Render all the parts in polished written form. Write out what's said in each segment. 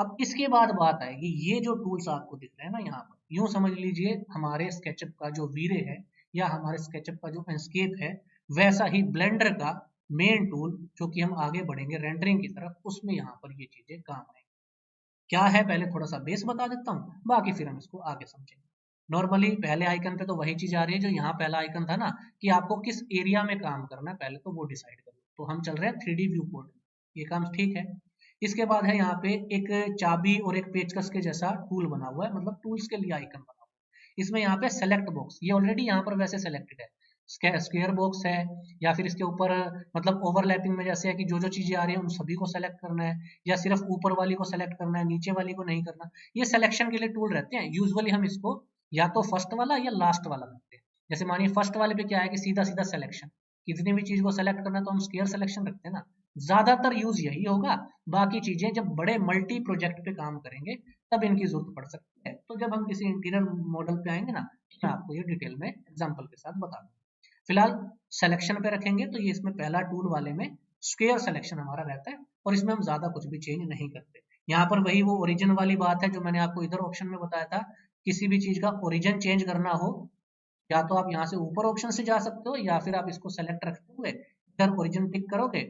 अब इसके बाद बात आएगी, ये जो टूल्स आपको दिख रहे हैं ना यहाँ पर, यूं समझ लीजिए हमारे स्केचअप का जो वीरे है या हमारे स्केचअप का जो एस्केप है, वैसा ही ब्लेंडर का मेन टूल जो कि हम आगे बढ़ेंगे रेंडरिंग की तरफ, उसमें यहाँ पर ये चीजें काम आएंगी। क्या है पहले थोड़ा सा बेस बता देता हूँ, बाकी फिर हम इसको आगे समझेंगे। नॉर्मली पहले आइकन पे तो वही चीज आ रही है जो यहाँ पहला आइकन था ना, कि आपको किस एरिया में काम करना है पहले तो वो डिसाइड करो। तो हम चल रहे हैं 3D व्यू पोर्ट में, ये काम ठीक है। इसके बाद है यहाँ पे एक चाबी और एक पेचकस के जैसा टूल बना हुआ है, मतलब टूल्स के लिए आइकन बना हुआ है। इसमें यहाँ पे सेलेक्ट बॉक्स, ये ऑलरेडी यहाँ पर वैसे सेलेक्टेड है, स्क्वायर बॉक्स है, या फिर इसके ऊपर मतलब ओवरलैपिंग में जैसे है कि जो जो चीजें आ रही है उन सभी को सेलेक्ट करना है, या सिर्फ ऊपर वाली को सेलेक्ट करना है, नीचे वाली को नहीं करना। ये सिलेक्शन के लिए टूल रहते हैं। यूजुअली हम इसको या तो फर्स्ट वाला या लास्ट वाला रखते हैं। जैसे मानिए फर्स्ट वाले पे क्या है कि सीधा सीधा सिलेक्शन, कितनी भी चीज को सेलेक्ट करना है तो हम स्क्वायर सिलेक्शन रखते हैं ना, ज्यादातर यूज यही होगा। बाकी चीजें जब बड़े मल्टी प्रोजेक्ट पे काम करेंगे तब इनकी जरूरत पड़ सकती है। तो जब हम किसी इंटीरियर मॉडल पे आएंगे ना, मैं आपको ये डिटेल में एग्जांपल के साथ बता दूंगा। फिलहाल सिलेक्शन पे रखेंगे तो ये इसमें पहला टूल वाले में स्क्वायर सिलेक्शन हमारा रहता है, और इसमें हम ज्यादा कुछ भी चेंज नहीं करते। यहाँ पर वही वो ओरिजिन वाली बात है जो मैंने आपको इधर ऑप्शन में बताया था, किसी भी चीज का ओरिजिन चेंज करना हो, या तो आप यहाँ से ऊपर ऑप्शन से जा सकते हो, या फिर आप इसको सेलेक्ट रखते हुए इधर ओरिजिन टिक करोगे,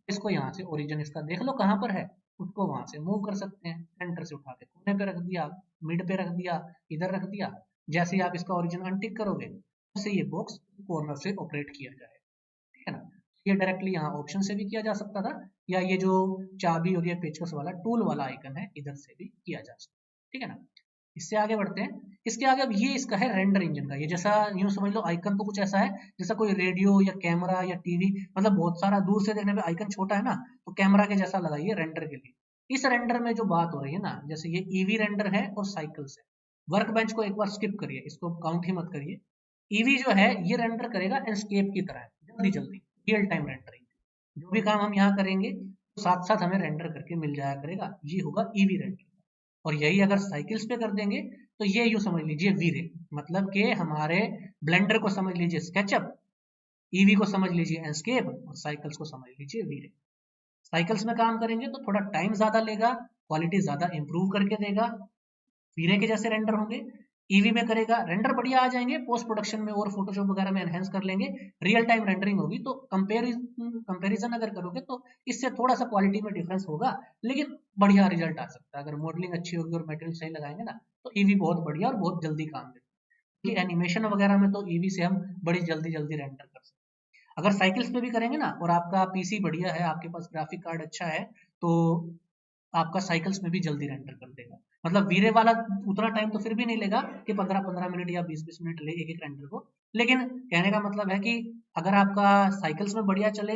इसको यहाँ से ओरिजिन इसका देख लो कहाँ पर है, उसको वहां से मूव कर सकते हैं। सेंटर से उठा के कोने पे रख दिया, मिड पे रख दिया, इधर रख दिया। जैसे ही आप इसका ओरिजिन अनटिक करोगे से ये बॉक्स कॉर्नर से ऑपरेट किया जाए, ठीक है ना। ये डायरेक्टली यहाँ ऑप्शन से भी किया जा सकता था, या ये जो चाबी और ये पेचकस वाला टूल वाला आइकन है इधर से भी किया जा सकता है, ठीक है ना। इससे आगे बढ़ते हैं। इसके आगे अब ये इसका है रेंडर इंजन का, ये जैसा यूं समझ लो आइकन तो कुछ ऐसा है जैसा कोई रेडियो या कैमरा या टीवी, मतलब बहुत सारा दूर से देखने में आइकन छोटा है ना, तो कैमरा के जैसा लगाइए रेंडर के लिए। इस रेंडर में जो बात हो रही है ना, जैसे ये ईवी रेंडर है और साइकिल्स है। वर्क बेंच को एक बार स्किप करिए, इसको काउंट ही मत करिए। ईवी जो है ये रेंडर करेगा एस्केप की तरह, जल्दी जल्दी रियल टाइम रेंडरिंग। जो भी काम हम यहाँ करेंगे तो साथ साथ हमें रेंडर करके मिल जाया करेगा, ये होगा ईवी रेंडर। और यही अगर साइकिल्स पे कर देंगे तो ये यूं समझ लीजिए वीरे, मतलब कि हमारे ब्लेंडर को समझ लीजिए स्केचअप, ईवी को समझ लीजिए एस्केप, और साइकिल्स को समझ लीजिए वीरे। साइकिल्स में काम करेंगे तो थोड़ा टाइम ज्यादा लेगा, क्वालिटी ज्यादा इंप्रूव करके देगा, वीरे के जैसे रेंडर होंगे। ईवी में करेगा रेंडर बढ़िया आ जाएंगे, पोस्ट प्रोडक्शन में और फोटोशॉप वगैरह में एनहेंस कर लेंगे, रियल टाइम रेंडरिंग होगी। तो कंपेरिजन अगर करोगे तो इससे थोड़ा सा क्वालिटी में डिफरेंस होगा, लेकिन बढ़िया रिजल्ट आ सकता है। अगर मॉडलिंग अच्छी होगी और मटेरियल सही लगाएंगे ना, तो ईवी बहुत बढ़िया और बहुत जल्दी काम देता है। एनिमेशन वगैरह में तो ईवी से हम बड़ी जल्दी जल्दी रेंडर कर सकते हैं। अगर साइकिल्स पे भी करेंगे ना और आपका पीसी बढ़िया है, आपके पास ग्राफिक कार्ड अच्छा है, तो आपका साइकिल्स में भी जल्दी रेंडर कर देगा। मतलब वीरे वाला उतना टाइम तो फिर भी नहीं लेगा कि 15-15 मिनट या 20-20 मिनट ले एक एक रेंडर को। लेकिन कहने का मतलब है कि अगर आपका साइकिल्स में बढ़िया चले,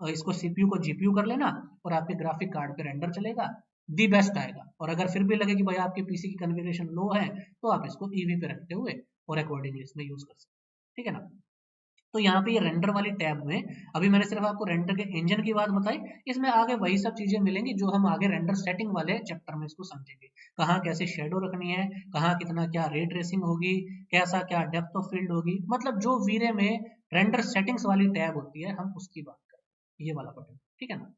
इसको सीपीयू को जीपीयू कर लेना और आपके ग्राफिक कार्ड पे रेंडर चलेगा, दी बेस्ट आएगा। और अगर फिर भी लगे कि भाई आपके पीसी की कन्फिगरेशन लो है, तो आप इसको ईवी पे रखते हुए और अकॉर्डिंगली इसमें यूज कर सकते हैं, ठीक है ना। तो यहाँ पे ये रेंडर वाली टैब में अभी मैंने सिर्फ आपको रेंडर के इंजन की बात बताई, इसमें आगे वही सब चीजें मिलेंगी जो हम आगे रेंडर सेटिंग वाले चैप्टर में इसको समझेंगे। कहाँ कैसे शेडो रखनी है, कहाँ कितना क्या रे ट्रेसिंग होगी, कैसा क्या डेप्थ ऑफ फील्ड होगी, मतलब जो वीरे में रेंडर सेटिंग्स वाली टैब होती है हम उसकी बात करें, ये वाला बटन, ठीक है ना।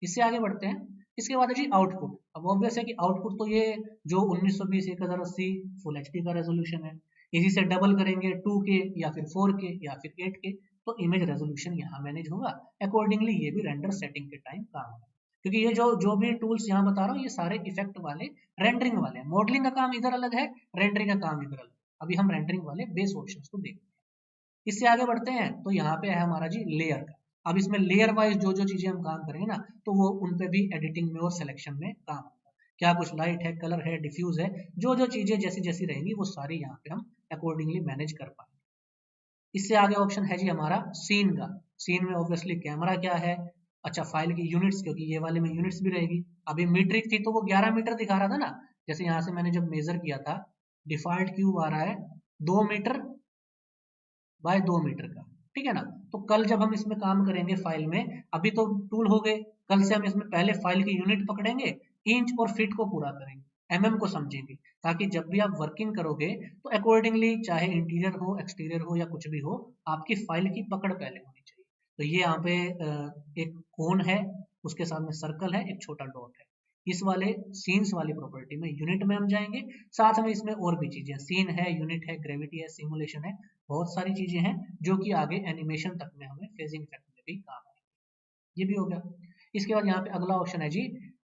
इससे आगे बढ़ते हैं। इसके बाद है जी आउटपुट। अब ऑब्वियस है कि आउटपुट तो ये जो 1920 1080 फुल एचडी का रेजोल्यूशन है, इसी से डबल करेंगे 2K या फिर 4K या फिर 8K, तो इमेज रेजोल्यूशन यहाँ मैनेज होगा। अकॉर्डिंगली ये भी रेंडर सेटिंग के टाइम काम होगा, क्योंकि ये जो जो भी टूल्स यहाँ बता रहा हूँ ये सारे इफेक्ट वाले रेंडरिंग वाले हैं। मॉडलिंग का काम इधर अलग है, रेंडरिंग का काम इधर अलग है। अभी हम रेंडरिंग वाले बेस ऑप्शंस को देखते हैं। इससे आगे बढ़ते हैं तो यहाँ पे है हमारा जी लेयर का। अब इसमें लेयर वाइज जो जो चीजें हम काम करेंगे ना, तो वो उन पे भी एडिटिंग में और सिलेक्शन में काम होगा। क्या कुछ लाइट है, कलर है, डिफ्यूज है, जो जो चीजें जैसी जैसी रहेंगी वो सारी यहाँ पे हम अकॉर्डिंगली मैनेज कर पाएंगे। इससे आगे ऑप्शन है जी हमारा सीन का। सीन में ऑब्वियसली कैमरा क्या है, अच्छा फाइल की यूनिट्स, क्योंकि ये वाले में यूनिट्स भी रहेगी। अभी मीट्रिक थी तो वो 11 मीटर दिखा रहा था ना, जैसे यहाँ से मैंने जब मेजर किया था, डिफॉल्ट क्यूब आ रहा है 2 मीटर बाय 2 मीटर का, ठीक है ना। तो कल जब हम इसमें काम करेंगे फाइल में, अभी तो टूल हो गए, कल से हम इसमें पहले फाइल की यूनिट पकड़ेंगे, इंच और फीट को पूरा करेंगे, एमएम को समझेंगे, ताकि जब भी आप वर्किंग करोगे तो अकॉर्डिंगली चाहे इंटीरियर हो, एक्सटीरियर हो या कुछ भी हो, आपकी फाइल की पकड़ पहले होनी चाहिए। तो ये यहाँ पे एक कोन है, उसके सामने सर्कल है, एक छोटा डॉट है, इस वाले सीन्स वाली प्रॉपर्टी में यूनिट में हम जाएंगे, साथ में इसमें और भी चीजें, सीन है, यूनिट है, ग्रेविटी है, सिमुलेशन है, बहुत सारी चीजें हैं जो कि आगे एनिमेशन तक में हमें फेजिंग इफेक्ट में भी काम आएंगे। ये भी हो गया। इसके बाद यहाँ पे अगला ऑप्शन है जी,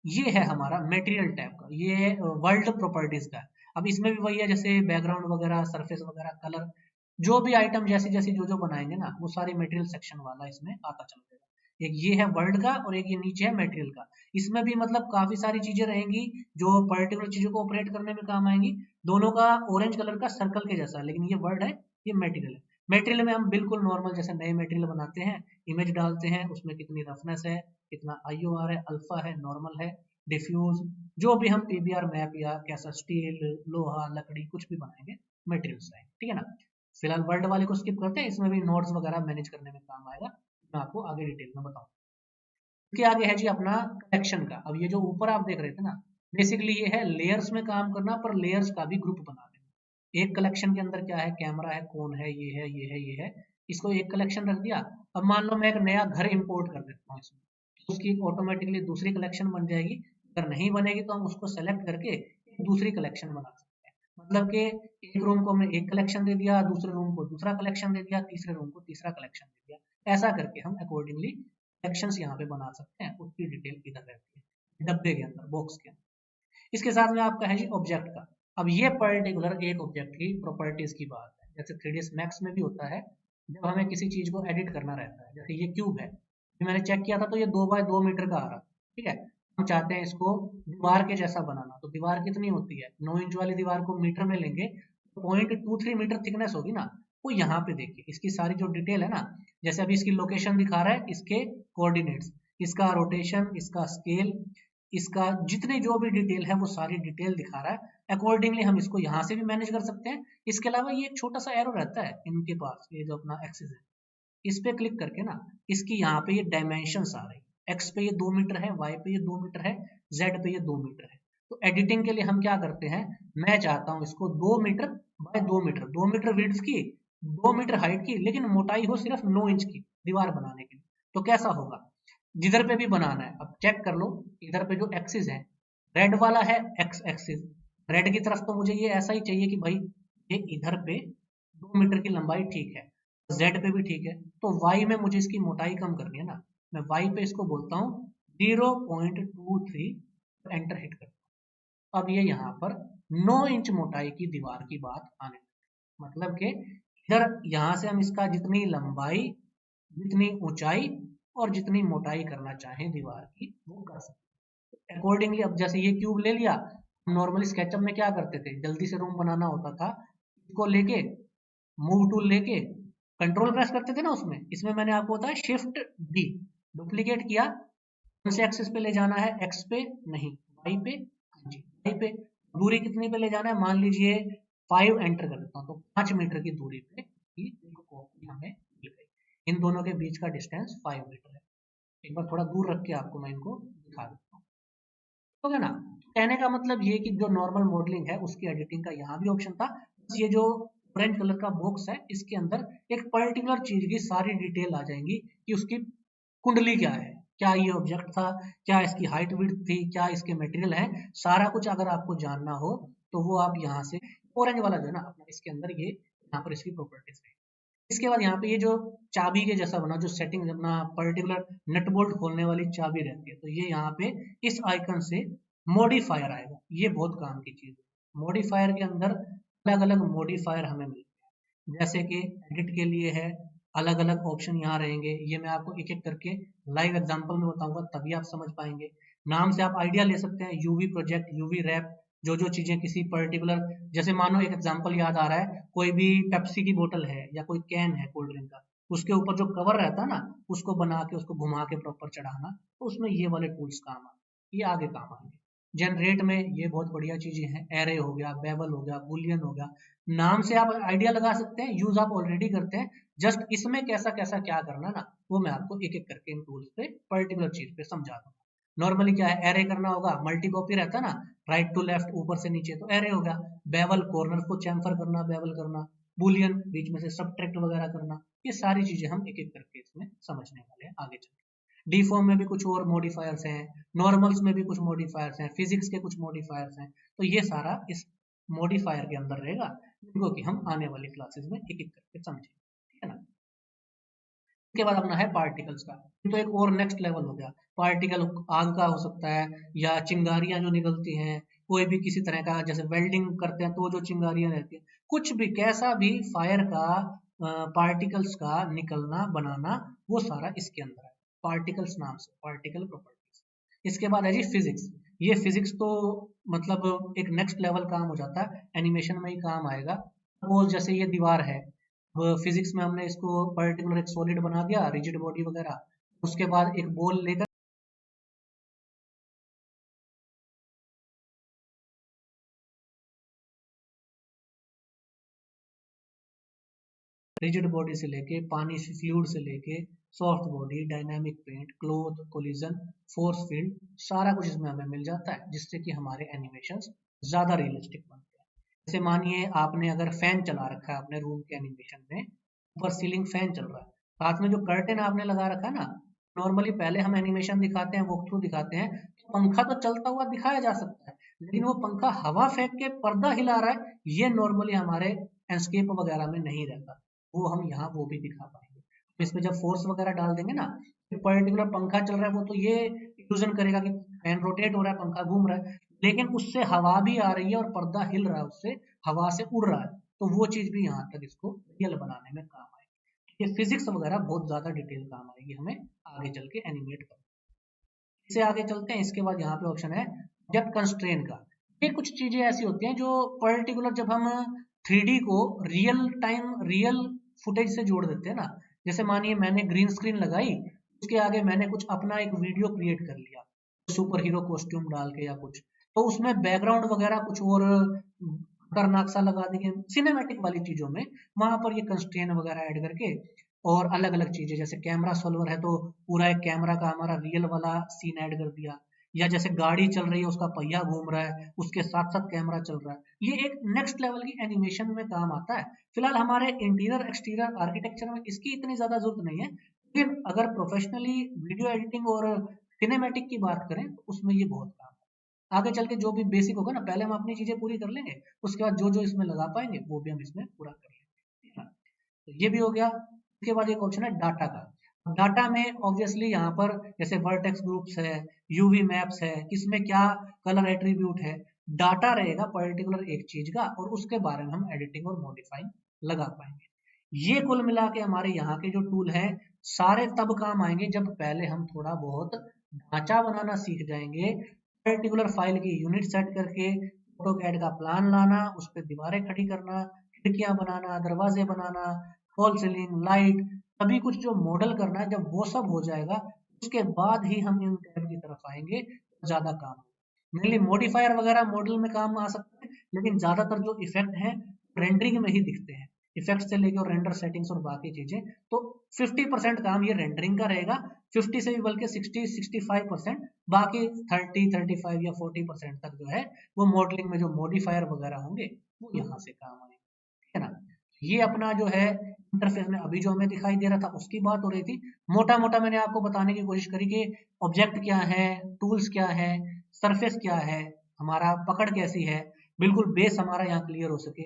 ये है हमारा मटेरियल टाइप का, ये वर्ल्ड प्रॉपर्टीज का है। अब इसमें भी वही है, जैसे बैकग्राउंड वगैरह, सरफेस वगैरह, कलर, जो भी आइटम जैसे जैसे जो जो बनाएंगे ना, वो सारी मटेरियल सेक्शन वाला इसमें आता चल जाएगा। एक ये है वर्ल्ड का और एक ये नीचे है मटेरियल का। इसमें भी मतलब काफी सारी चीजें रहेंगी जो पर्टिकुलर चीजों को ऑपरेट करने में काम आएंगी। दोनों का ऑरेंज कलर का सर्कल के जैसा है, लेकिन ये वर्ड है, ये मटेरियल है। मटेरियल में हम बिल्कुल नॉर्मल जैसे नए मटेरियल बनाते हैं, इमेज डालते हैं, उसमें कितनी रफनेस है, कितना IOR है, अल्फा है, नॉर्मल है, डिफ्यूज, जो भी हम PBR मैप या कैसा स्टील, लोहा, लकड़ी कुछ भी बनाएंगे मटेरियल्स है, ठीक है ना। फिलहाल वर्ल्ड वाले को स्किप करते हैं, इसमें भी नोट्स वगैरह मैनेज करने में काम आएगा, मैं आपको आगे डिटेल में बताऊँ। इसके आगे है जी अपना कलेक्शन का। अब ये जो ऊपर आप देख रहे थे ना, बेसिकली ये है लेयर्स में काम करना, पर लेयर्स का भी ग्रुप बना देना। एक कलेक्शन के अंदर क्या है, कैमरा है, कौन है, ये है, ये है, ये है, इसको एक कलेक्शन रख दिया। अब मान लो मैं एक नया घर इंपोर्ट कर देता हूँ इसमें, तो उसकी ऑटोमेटिकली दूसरी कलेक्शन बन जाएगी। अगर नहीं बनेगी तो हम उसको सेलेक्ट करके दूसरी कलेक्शन बना सकते हैं। मतलब कि एक रूम को हमने एक कलेक्शन दे दिया, दूसरे रूम को दूसरा कलेक्शन दे दिया, तीसरे रूम को तीसरा कलेक्शन दे दिया। ऐसा करके हम अकॉर्डिंगली कलेक्शंस यहाँ पे बना सकते हैं, उसकी डिटेल इधर रहती है डब्बे के अंदर, बॉक्स के अंदर। इसके साथ में आपका है जी ऑब्जेक्ट का। अब ये पर्टिकुलर एक ऑब्जेक्ट की प्रॉपर्टीज की बात है, जैसे 3ds Max में भी होता है, जब हमें किसी चीज को एडिट करना रहता है। जैसे ये क्यूब है, मैंने चेक किया था तो ये 2 बाय 2 मीटर का आ रहा, ठीक है। हम चाहते हैं इसको दीवार के जैसा बनाना, तो दीवार कितनी होती है, 9 इंच वाली दीवार को मीटर में लेंगे तो 0.23 मीटर थिकनेस होगी ना। वो यहाँ पे देखिए इसकी सारी जो डिटेल है ना, जैसे अभी इसकी लोकेशन दिखा रहा है, इसके कोऑर्डिनेट्स, इसका रोटेशन, इसका स्केल, इसका जितने जो भी डिटेल है वो सारी डिटेल दिखा रहा है। अकॉर्डिंगली हम इसको यहाँ से भी मैनेज कर सकते हैं। इसके अलावा ये एक छोटा सा एरो रहता है इनके पास, ये जो अपना एक्सिस है, इस पे क्लिक करके ना इसकी यहाँ पे ये डायमेंशंस आ रही है। एक्स पे ये 2 मीटर है, वाई पे ये 2 मीटर है, जेड पे ये 2 मीटर है। तो एडिटिंग के लिए हम क्या करते हैं, मैं चाहता हूँ इसको 2 metre by 2 metre, 2 metre width की, 2 मीटर हाइट की, लेकिन मोटाई हो सिर्फ 9 इंच की दीवार बनाने के लिए। तो कैसा होगा, जिधर पे भी बनाना है, अब चेक कर लो, इधर पे जो एक्सिस है, रेड वाला है एक्स एक्सिस, रेड की तरफ तो मुझे ये ऐसा ही चाहिए कि भाई ये इधर पे 2 मीटर की लंबाई ठीक है, जेड पे भी ठीक है। तो वाई में मुझे इसकी मोटाई कम करनी है ना, मैं वाई पे इसको बोलता हूँ 0.23, एंटर हिट करता हूँ। अब ये यहाँ पर 9 इंच मोटाई की दीवार की बात आने लगी। मतलब कि इधर यहाँ से हम इसका जितनी लंबाई, जितनी ऊंचाई और जितनी मोटाई करना चाहें दीवार की, वो कर सकते हैं अकॉर्डिंगली। अब जैसे ये क्यूब ले लिया, नॉर्मली स्केचअप में क्या करते थे, जल्दी से रूम बनाना होता था, इसको लेके मूव टूल लेके कंट्रोल प्रेस करते थे ना उसमें, इसमें मैंने आपको बताया शिफ्ट D, डुप्लीकेट किया, कौन से एक्सिस पे ले जाना है, एक्स पे नहीं, वाई पे, हाँ जी वाई पे। दूरी कितनी पे ले जाना है, मान लीजिए 5 एंटर कर देता हूँ, तो 5 मीटर की दूरी पे एक कॉपी हमें मिल गई। इन दोनों के बीच का डिस्टेंस 5 मीटर है। एक बार थोड़ा दूर रख के आपको मैं इनको दिखा देता हूँ, ठीक है ना। कहने का मतलब ये कि जो नॉर्मल मॉडलिंग है उसकी एडिटिंग का यहाँ भी ऑप्शन था। ये जो ऑरेंज कलर का बॉक्स है, इसके अंदर एक पर्टिकुलर चीज की सारी डिटेल आ जाएंगी कि उसकी कुंडली क्या है, क्या ये ऑब्जेक्ट था, क्या इसकी हाइट विड्थ थी, क्या इसके मटेरियल है, सारा कुछ अगर आपको जानना हो तो वो आप यहाँ से, ऑरेंज वाला जो है ना अपना, इसके अंदर ये यहाँ पर इसकी प्रॉपर्टीज है। इसके बाद यहाँ पे ये जो चाबी के जैसा बना, जो सेटिंग अपना पर्टिकुलर नट बोल्ट खोलने वाली चाबी रहती है, तो ये यहाँ पे इस आइकन से मॉडिफायर आएगा। ये बहुत काम की चीज है। मॉडिफायर के अंदर अलग अलग मॉडिफायर हमें मिलते हैं, जैसे कि एडिट के लिए है, अलग अलग ऑप्शन यहाँ रहेंगे। ये मैं आपको एक एक करके लाइव एग्जांपल में बताऊंगा, तभी आप समझ पाएंगे। नाम से आप आइडिया ले सकते हैं, यूवी प्रोजेक्ट, यूवी रैप, जो जो चीजें किसी पर्टिकुलर, जैसे मानो एक एग्जांपल याद आ रहा है, कोई भी पेप्सी की बोतल है या कोई कैन है कोल्ड ड्रिंक का, उसके ऊपर जो कवर रहता है ना, उसको बना के उसको घुमा के प्रॉपर चढ़ाना, तो उसमें ये वाले टूल्स काम आए, ये आगे काम आएंगे। जनरेट में ये बहुत बढ़िया चीजें हैं, एरे हो गया, बेबल हो गया, बुलियन हो गया, नाम से आप आइडिया लगा सकते हैं, यूज आप ऑलरेडी करते हैं। जस्ट इसमें कैसा कैसा क्या करना ना, वो मैं आपको एक एक करके इन टूल्स पे पर्टिकुलर चीज पे समझा दूंगा। नॉर्मली क्या है, एरे करना होगा, मल्टी कॉपी रहता है ना, राइट टू लेफ्ट, ऊपर से नीचे, तो एरे हो गया। बेवल, कॉर्नर को चैम्फर करना, बेवल करना। बुलियन, बीच में से सबट्रैक्ट वगैरह करना। ये सारी चीजें हम एक एक करके इसमें समझने वाले हैं आगे चल। डीफॉर्म में भी कुछ और मॉडिफायर्स हैं, नॉर्मल्स में भी कुछ मॉडिफायर्स हैं, फिजिक्स के कुछ मॉडिफायर्स हैं। तो ये सारा इस मॉडिफायर के अंदर रहेगा, जिनको कि हम आने वाली क्लासेस में एक एक करके समझेंगे, ठीक है ना। उसके बाद अपना है पार्टिकल्स का, तो एक और नेक्स्ट लेवल हो गया। पार्टिकल आग का हो सकता है, या चिंगारियां जो निकलती हैं, कोई भी किसी तरह का, जैसे वेल्डिंग करते हैं तो जो चिंगारियां रहती हैं, कुछ भी कैसा भी फायर का पार्टिकल्स का निकलना बनाना, वो सारा इसके अंदर है, पार्टिकल्स नाम से, पार्टिकल प्रॉपर्टीज। इसके बाद है जी फिजिक्स। ये फिजिक्स तो मतलब एक नेक्स्ट लेवल काम हो जाता है, एनिमेशन में ही काम आएगा। सपोज जैसे ये दीवार है, फिजिक्स में हमने इसको पर्टिकुलर एक सॉलिड बना दिया, रिजिड बॉडी वगैरह, उसके बाद एक बॉल लेकर रिजिड बॉडी से लेके पानी से, फ्लूइड से लेके soft body, dynamic paint, cloth, collision, force field, सारा कुछ इसमें हमें मिल जाता है, जिससे कि हमारे एनिमेशंस ज्यादा रियलिस्टिक बनते हैं। जैसे मानिए आपने अगर फैन चला रखा है अपने रूम के एनिमेशन में, ऊपर सीलिंग फैन चल रहा है, साथ में जो कर्टेन आपने लगा रखा है ना, नॉर्मली पहले हम एनिमेशन दिखाते हैं, वॉक थ्रू दिखाते हैं, तो पंखा तो चलता हुआ दिखाया जा सकता है, लेकिन वो पंखा हवा फेंक के पर्दा हिला रहा है, ये नॉर्मली हमारे एस्केप वगैरह में नहीं रहता, वो हम यहाँ वो भी दिखा पाएंगे। इसमें जब फोर्स वगैरह डाल देंगे ना, पर्टिकुलर पंखा चल रहा है, वो तो ये इल्यूजन करेगा कि फैन रोटेट हो रहा है, पंखा घूम रहा है, लेकिन उससे हवा भी आ रही है और पर्दा हिल रहा है, उससे हवा से उड़ रहा है, तो वो चीज भी यहाँ तक इसको रियल बनाने में काम आएगी। ये फिजिक्स वगैरह बहुत ज्यादा डिटेल काम आएगी हमें आगे चल के एनिमेट करने। इससे आगे चलते हैं, इसके बाद यहाँ पे ऑप्शन है ऑब्जेक्ट कंस्ट्रेन का। ये कुछ चीजें ऐसी होती हैं जो पर्टिकुलर जब हम 3D को रियल टाइम रियल फुटेज से जोड़ देते हैं ना, जैसे मानिए मैंने ग्रीन स्क्रीन लगाई, उसके आगे मैंने कुछ अपना एक वीडियो क्रिएट कर लिया सुपर हीरो कॉस्ट्यूम डाल के या कुछ, तो उसमें बैकग्राउंड वगैरह कुछ और खतरनाक सा लगा देंगे सिनेमैटिक वाली चीजों में, वहां पर ये कंस्ट्रेन वगैरह ऐड करके, और अलग अलग चीजें, जैसे कैमरा सॉल्वर है तो पूरा एक कैमरा का हमारा रियल वाला सीन ऐड कर दिया, या जैसे गाड़ी चल रही है उसका पहिया घूम रहा है, उसके साथ साथ कैमरा चल रहा है, ये एक नेक्स्ट लेवल की एनिमेशन में काम आता है। फिलहाल हमारे इंटीरियर एक्सटीरियर आर्किटेक्चर में इसकी इतनी ज्यादा जरूरत नहीं है, लेकिन अगर प्रोफेशनली वीडियो एडिटिंग और सिनेमैटिक की बात करें तो उसमें ये बहुत काम है। आगे चल के जो भी बेसिक होगा ना, पहले हम अपनी चीजें पूरी कर लेंगे, उसके बाद जो जो इसमें लगा पाएंगे वो भी हम इसमें पूरा कर लेंगे। तो ये भी हो गया। उसके बाद एक ऑप्शन है डाटा का। डाटा में ऑब्वियसली यहाँ पर जैसे वर्टेक्स ग्रुप्स है, यूवी मैप्स है, किसमें क्या कलर एट्रीब्यूट है, डाटा रहेगा पर्टिकुलर एक चीज का, और उसके बारे में हम एडिटिंग और मॉडिफाइंग लगा पाएंगे। ये कुल मिला के हमारे यहाँ के जो टूल हैं सारे तब काम आएंगे जब पहले हम थोड़ा बहुत ढांचा बनाना सीख जाएंगे, पर्टिकुलर फाइल की यूनिट सेट करके ऑटोकैड का प्लान लाना, उस पर दीवारें खड़ी करना, खिड़कियां बनाना, दरवाजे बनाना, फॉल सीलिंग, लाइट, सभी कुछ जो मॉडल करना है, जब वो सब हो जाएगा उसके बाद ही हम इन टैब की तरफ आएंगे, ज्यादा काम। मेनली मॉडिफायर वगैरह मॉडल में काम आ सकते हैं, लेकिन ज्यादातर जो इफेक्ट हैं रेंडरिंग में ही दिखते हैं, इफेक्ट से लेकर रेंडर सेटिंग्स और बाकी चीजें, तो 50% काम ये रेंडरिंग का रहेगा, 50 से भी बल्कि 60-65%, बाकी 30-35 या 40% तक जो है वो मॉडलिंग में जो मॉडिफायर वगैरह होंगे वो यहाँ से काम आएंगे, ठीक है ना। ये अपना जो है इंटरफेस में अभी जो हमें दिखाई दे रहा था उसकी बात हो रही थी, मोटा मोटा मैंने आपको बताने की कोशिश करी कि ऑब्जेक्ट क्या है, टूल्स क्या है, सरफेस क्या है, हमारा पकड़ कैसी है, बिल्कुल बेस हमारा यहाँ क्लियर हो सके।